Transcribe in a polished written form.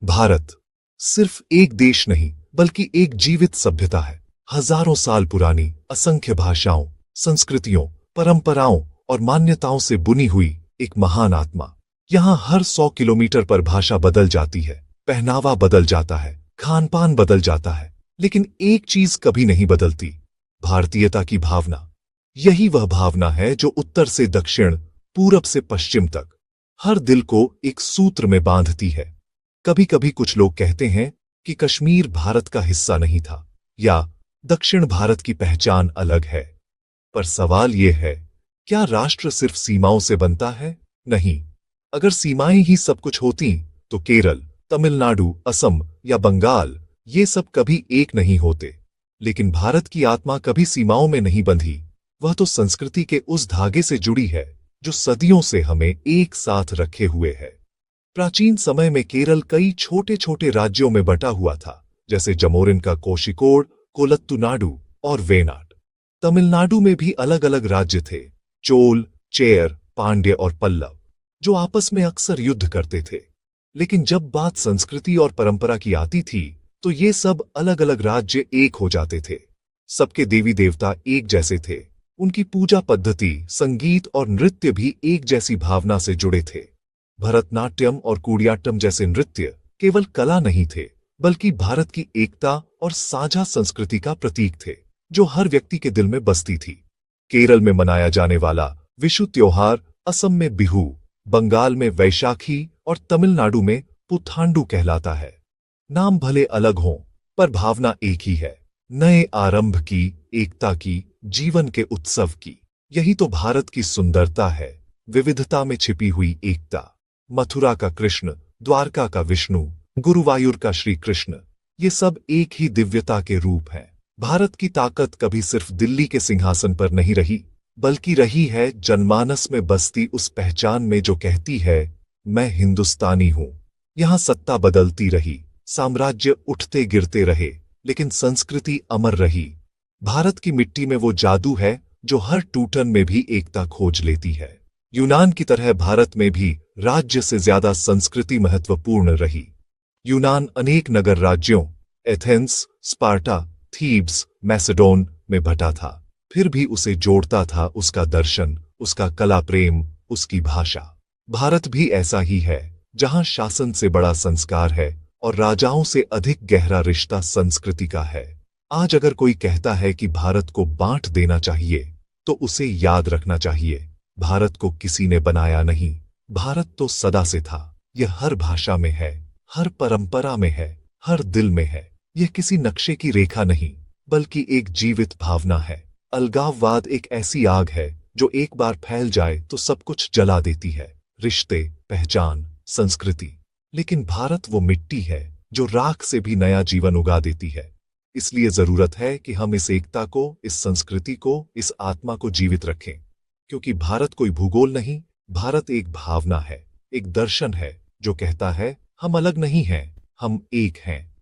भारत सिर्फ एक देश नहीं बल्कि एक जीवित सभ्यता है। हजारों साल पुरानी, असंख्य भाषाओं, संस्कृतियों, परंपराओं और मान्यताओं से बुनी हुई एक महान आत्मा। यहाँ हर 100 किलोमीटर पर भाषा बदल जाती है, पहनावा बदल जाता है, खान पान बदल जाता है, लेकिन एक चीज कभी नहीं बदलती, भारतीयता की भावना। यही वह भावना है जो उत्तर से दक्षिण, पूरब से पश्चिम तक हर दिल को एक सूत्र में बांधती है। कभी कभी कुछ लोग कहते हैं कि कश्मीर भारत का हिस्सा नहीं था या दक्षिण भारत की पहचान अलग है। पर सवाल यह है, क्या राष्ट्र सिर्फ सीमाओं से बनता है? नहीं। अगर सीमाएं ही सब कुछ होती तो केरल, तमिलनाडु, असम या बंगाल ये सब कभी एक नहीं होते। लेकिन भारत की आत्मा कभी सीमाओं में नहीं बंधी। वह तो संस्कृति के उस धागे से जुड़ी है जो सदियों से हमें एक साथ रखे हुए है। प्राचीन समय में केरल कई छोटे छोटे राज्यों में बटा हुआ था, जैसे जमोरिन का कोषिकोड, कोलत्तुनाडु और वेनाड। तमिलनाडु में भी अलग अलग राज्य थे, चोल, चेर, पांड्य और पल्लव, जो आपस में अक्सर युद्ध करते थे। लेकिन जब बात संस्कृति और परंपरा की आती थी तो ये सब अलग अलग राज्य एक हो जाते थे। सबके देवी देवता एक जैसे थे, उनकी पूजा पद्धति, संगीत और नृत्य भी एक जैसी भावना से जुड़े थे। भरतनाट्यम और कूडियाट्टम जैसे नृत्य केवल कला नहीं थे, बल्कि भारत की एकता और साझा संस्कृति का प्रतीक थे, जो हर व्यक्ति के दिल में बसती थी। केरल में मनाया जाने वाला विशु त्योहार असम में बिहू, बंगाल में वैशाखी और तमिलनाडु में पुथांडु कहलाता है। नाम भले अलग हों, पर भावना एक ही है, नए आरंभ की, एकता की, जीवन के उत्सव की। यही तो भारत की सुंदरता है, विविधता में छिपी हुई एकता। मथुरा का कृष्ण, द्वारका का विष्णु, गुरुवायूर का श्री कृष्ण, ये सब एक ही दिव्यता के रूप हैं। भारत की ताकत कभी सिर्फ दिल्ली के सिंहासन पर नहीं रही, बल्कि रही है जनमानस में बसती उस पहचान में जो कहती है, मैं हिंदुस्तानी हूं। यहां सत्ता बदलती रही, साम्राज्य उठते गिरते रहे, लेकिन संस्कृति अमर रही। भारत की मिट्टी में वो जादू है जो हर टूटन में भी एकता खोज लेती है। यूनान की तरह भारत में भी राज्य से ज्यादा संस्कृति महत्वपूर्ण रही। यूनान अनेक नगर राज्यों, एथेंस, स्पार्टा, थीब्स, मैसेडोन में बटा था, फिर भी उसे जोड़ता था उसका दर्शन, उसका कला प्रेम, उसकी भाषा। भारत भी ऐसा ही है, जहां शासन से बड़ा संस्कार है और राजाओं से अधिक गहरा रिश्ता संस्कृति का है। आज अगर कोई कहता है कि भारत को बांट देना चाहिए, तो उसे याद रखना चाहिए, भारत को किसी ने बनाया नहीं, भारत तो सदा से था। यह हर भाषा में है, हर परंपरा में है, हर दिल में है। यह किसी नक्शे की रेखा नहीं, बल्कि एक जीवित भावना है। अलगाववाद एक ऐसी आग है जो एक बार फैल जाए तो सब कुछ जला देती है, रिश्ते, पहचान, संस्कृति। लेकिन भारत वो मिट्टी है जो राख से भी नया जीवन उगा देती है। इसलिए जरूरत है कि हम इस एकता को, इस संस्कृति को, इस आत्मा को जीवित रखें। क्योंकि भारत कोई भूगोल नहीं, भारत एक भावना है, एक दर्शन है जो कहता है, हम अलग नहीं हैं, हम एक हैं।